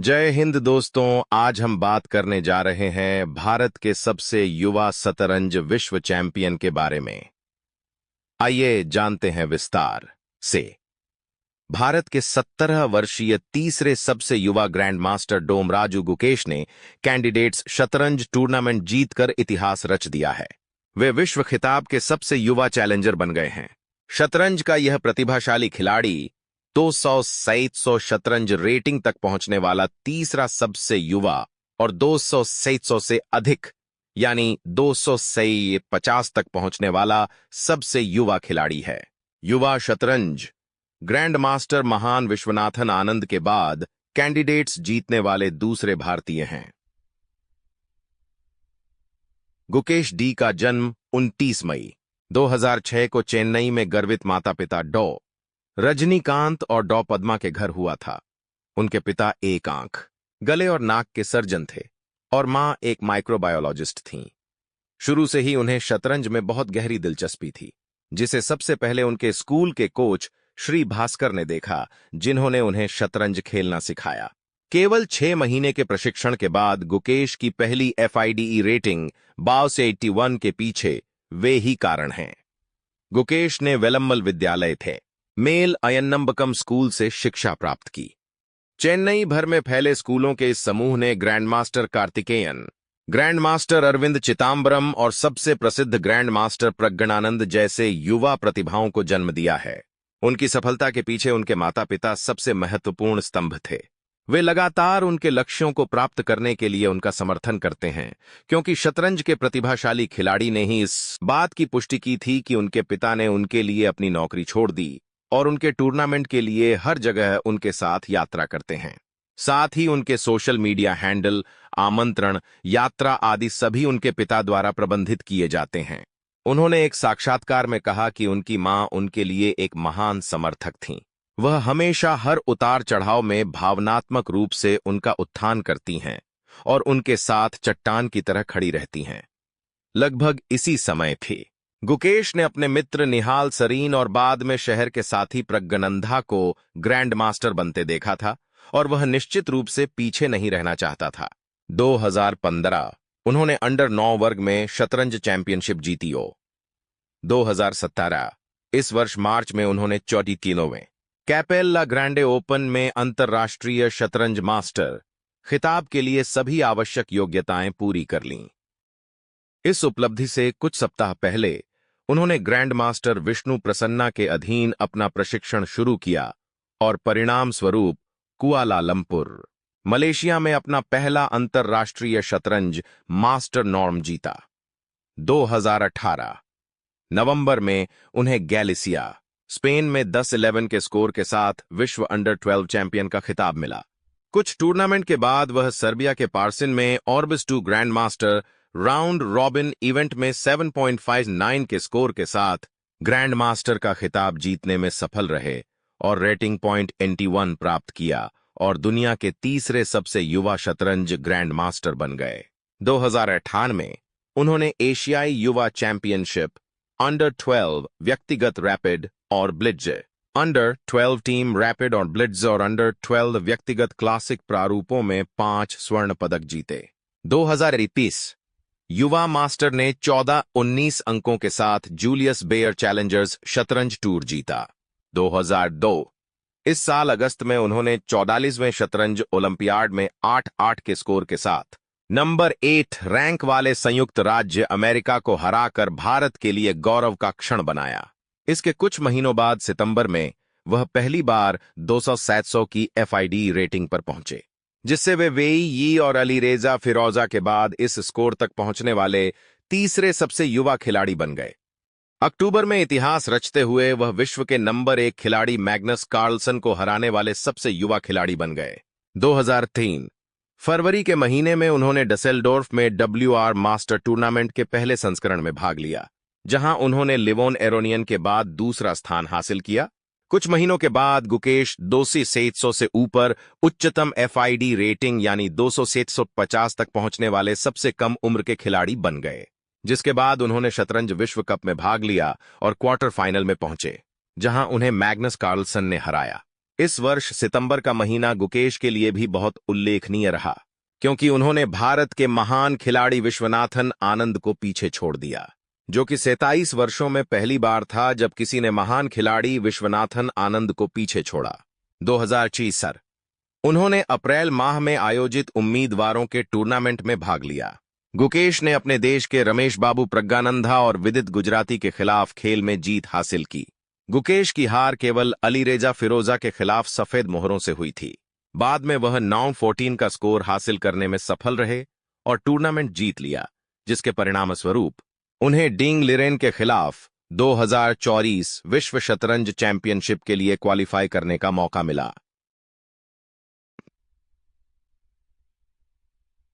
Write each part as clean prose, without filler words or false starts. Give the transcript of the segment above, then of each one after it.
जय हिंद दोस्तों। आज हम बात करने जा रहे हैं भारत के सबसे युवा शतरंज विश्व चैंपियन के बारे में। आइए जानते हैं विस्तार से। भारत के 17 वर्षीय तीसरे सबसे युवा ग्रैंड मास्टर डोमराजू गुकेश ने कैंडिडेट्स शतरंज टूर्नामेंट जीतकर इतिहास रच दिया है। वे विश्व खिताब के सबसे युवा चैलेंजर बन गए हैं। शतरंज का यह प्रतिभाशाली खिलाड़ी 200 शतरंज रेटिंग तक पहुंचने वाला तीसरा सबसे युवा और 200 से अधिक यानी 250 तक पहुंचने वाला सबसे युवा खिलाड़ी है। युवा शतरंज ग्रैंड मास्टर महान विश्वनाथन आनंद के बाद कैंडिडेट्स जीतने वाले दूसरे भारतीय हैं। गुकेश डी का जन्म 29 मई 2006 को चेन्नई में गर्वित माता पिता डॉ रजनीकांत और डॉ पद्मा के घर हुआ था। उनके पिता एक आंख, गले और नाक के सर्जन थे और मां एक माइक्रोबायोलॉजिस्ट थीं। शुरू से ही उन्हें शतरंज में बहुत गहरी दिलचस्पी थी, जिसे सबसे पहले उनके स्कूल के कोच श्री भास्कर ने देखा, जिन्होंने उन्हें शतरंज खेलना सिखाया। केवल 6 महीने के प्रशिक्षण के बाद गुकेश की पहली FIDE रेटिंग 52 से 81 के पीछे वे ही कारण हैं। गुकेश ने वेलम्मल विद्यालय थे मेल अयन्नम्बकम स्कूल से शिक्षा प्राप्त की। चेन्नई भर में फैले स्कूलों के इस समूह ने grandmaster Karthikeyan, grandmaster Arvind Chidambaram और सबसे प्रसिद्ध ग्रैंड मास्टर प्रज्ञानंद जैसे युवा प्रतिभाओं को जन्म दिया है। उनकी सफलता के पीछे उनके माता पिता सबसे महत्वपूर्ण स्तंभ थे। वे लगातार उनके लक्ष्यों को प्राप्त करने के लिए उनका समर्थन करते हैं, क्योंकि शतरंज के प्रतिभाशाली खिलाड़ी ने ही इस बात की पुष्टि की थी कि उनके पिता ने उनके लिए अपनी नौकरी छोड़ दी और उनके टूर्नामेंट के लिए हर जगह उनके साथ यात्रा करते हैं। साथ ही उनके सोशल मीडिया हैंडल, आमंत्रण, यात्रा आदि सभी उनके पिता द्वारा प्रबंधित किए जाते हैं। उन्होंने एक साक्षात्कार में कहा कि उनकी मां उनके लिए एक महान समर्थक थीं। वह हमेशा हर उतार चढ़ाव में भावनात्मक रूप से उनका उत्थान करती हैं और उनके साथ चट्टान की तरह खड़ी रहती हैं। लगभग इसी समय थी गुकेश ने अपने मित्र निहाल सरीन और बाद में शहर के साथी प्रज्ञानंदा को ग्रैंड मास्टर बनते देखा था और वह निश्चित रूप से पीछे नहीं रहना चाहता था। 2015 उन्होंने अंडर 9 वर्ग में शतरंज चैंपियनशिप जीती। 2017 इस वर्ष मार्च में उन्होंने 43वें कैपेल्ला ग्रैंडे ओपन में अंतर्राष्ट्रीय शतरंज मास्टर खिताब के लिए सभी आवश्यक योग्यताएं पूरी कर लीं। इस उपलब्धि से कुछ सप्ताह पहले उन्होंने ग्रैंड मास्टर विष्णु प्रसन्ना के अधीन अपना प्रशिक्षण शुरू किया और परिणाम स्वरूप कुआलालंपुर, मलेशिया में अपना पहला अंतर्राष्ट्रीय शतरंज मास्टर नॉर्म जीता। 2018 नवंबर में उन्हें गैलिसिया, स्पेन में 10-11 के स्कोर के साथ विश्व अंडर 12 चैंपियन का खिताब मिला। कुछ टूर्नामेंट के बाद वह सर्बिया के पार्सिन में ऑर्बिस 2 grand master round robin event में 7.59 के स्कोर के साथ ग्रैंड मास्टर का खिताब जीतने में सफल रहे और रेटिंग पॉइंट 81 प्राप्त किया और दुनिया के तीसरे सबसे युवा शतरंज ग्रैंड मास्टर बन गए। 2098 में उन्होंने एशियाई युवा चैंपियनशिप अंडर 12 व्यक्तिगत रैपिड और ब्लिट्ज, अंडर 12 टीम रैपिड और ब्लिट्ज और अंडर 12 व्यक्तिगत क्लासिक प्रारूपों में 5 स्वर्ण पदक जीते। 2021 युवा मास्टर ने 14-19 अंकों के साथ जूलियस बेयर चैलेंजर्स शतरंज टूर जीता। 2002 इस साल अगस्त में उन्होंने 44वें शतरंज ओलंपियाड में 8-8 के स्कोर के साथ नंबर 8 रैंक वाले संयुक्त राज्य अमेरिका को हराकर भारत के लिए गौरव का क्षण बनाया। इसके कुछ महीनों बाद सितंबर में वह पहली बार 200 की FIDE रेटिंग पर पहुंचे, जिससे वे वेई यी और अलीरेजा फिरोजा के बाद इस स्कोर तक पहुंचने वाले तीसरे सबसे युवा खिलाड़ी बन गए। अक्टूबर में इतिहास रचते हुए वह विश्व के नंबर 1 खिलाड़ी मैग्नस कार्लसन को हराने वाले सबसे युवा खिलाड़ी बन गए। 2003 फरवरी के महीने में उन्होंने डसेल्डोर्फ में WR मास्टर टूर्नामेंट के पहले संस्करण में भाग लिया, जहां उन्होंने लिवोन एरोनियन के बाद दूसरा स्थान हासिल किया। कुछ महीनों के बाद गुकेश 200 से ऊपर उच्चतम FIDE रेटिंग यानी 200 तक पहुंचने वाले सबसे कम उम्र के खिलाड़ी बन गए, जिसके बाद उन्होंने शतरंज विश्व कप में भाग लिया और क्वार्टर फाइनल में पहुंचे, जहां उन्हें मैग्नस कार्लसन ने हराया। इस वर्ष सितंबर का महीना गुकेश के लिए भी बहुत उल्लेखनीय रहा, क्योंकि उन्होंने भारत के महान खिलाड़ी विश्वनाथन आनंद को पीछे छोड़ दिया, जो कि 27 वर्षों में पहली बार था जब किसी ने महान खिलाड़ी विश्वनाथन आनंद को पीछे छोड़ा। 2006 उन्होंने अप्रैल माह में आयोजित उम्मीदवारों के टूर्नामेंट में भाग लिया। गुकेश ने अपने देश के रमेश बाबू प्रज्ञानंधा और विदित गुजराती के खिलाफ खेल में जीत हासिल की। गुकेश की हार केवल अलीरेजा फिरोजा के खिलाफ सफेद मोहरों से हुई थी। बाद में वह 9-14 का स्कोर हासिल करने में सफल रहे और टूर्नामेंट जीत लिया, जिसके परिणामस्वरूप उन्हें डिंग लिरेन के खिलाफ 2024 विश्व शतरंज चैंपियनशिप के लिए क्वालिफाई करने का मौका मिला।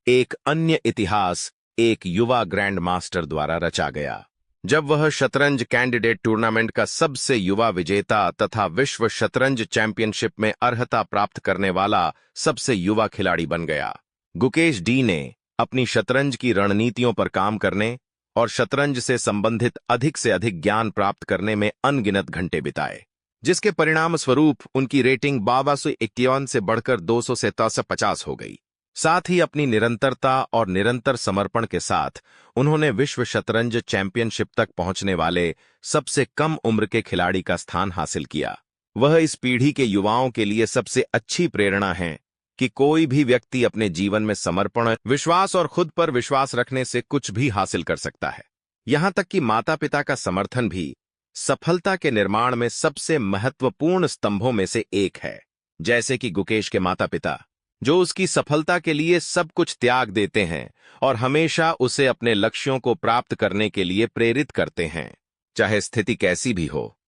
एक अन्य इतिहास एक युवा ग्रैंड मास्टर द्वारा रचा गया, जब वह शतरंज कैंडिडेट टूर्नामेंट का सबसे युवा विजेता तथा विश्व शतरंज चैंपियनशिप में अर्हता प्राप्त करने वाला सबसे युवा खिलाड़ी बन गया। गुकेश डी ने अपनी शतरंज की रणनीतियों पर काम करने और शतरंज से संबंधित अधिक से अधिक ज्ञान प्राप्त करने में अनगिनत घंटे बिताए, जिसके परिणाम स्वरूप उनकी रेटिंग 5251 से बढ़कर 200 से 350 हो गई। साथ ही अपनी निरंतरता और निरंतर समर्पण के साथ उन्होंने विश्व शतरंज चैंपियनशिप तक पहुंचने वाले सबसे कम उम्र के खिलाड़ी का स्थान हासिल किया। वह इस पीढ़ी के युवाओं के लिए सबसे अच्छी प्रेरणा है कि कोई भी व्यक्ति अपने जीवन में समर्पण, विश्वास और खुद पर विश्वास रखने से कुछ भी हासिल कर सकता है। यहां तक कि माता पिता का समर्थन भी सफलता के निर्माण में सबसे महत्वपूर्ण स्तंभों में से एक है। जैसे कि गुकेश के माता पिता, जो उसकी सफलता के लिए सब कुछ त्याग देते हैं और हमेशा उसे अपने लक्ष्यों को प्राप्त करने के लिए प्रेरित करते हैं, चाहे स्थिति कैसी भी हो।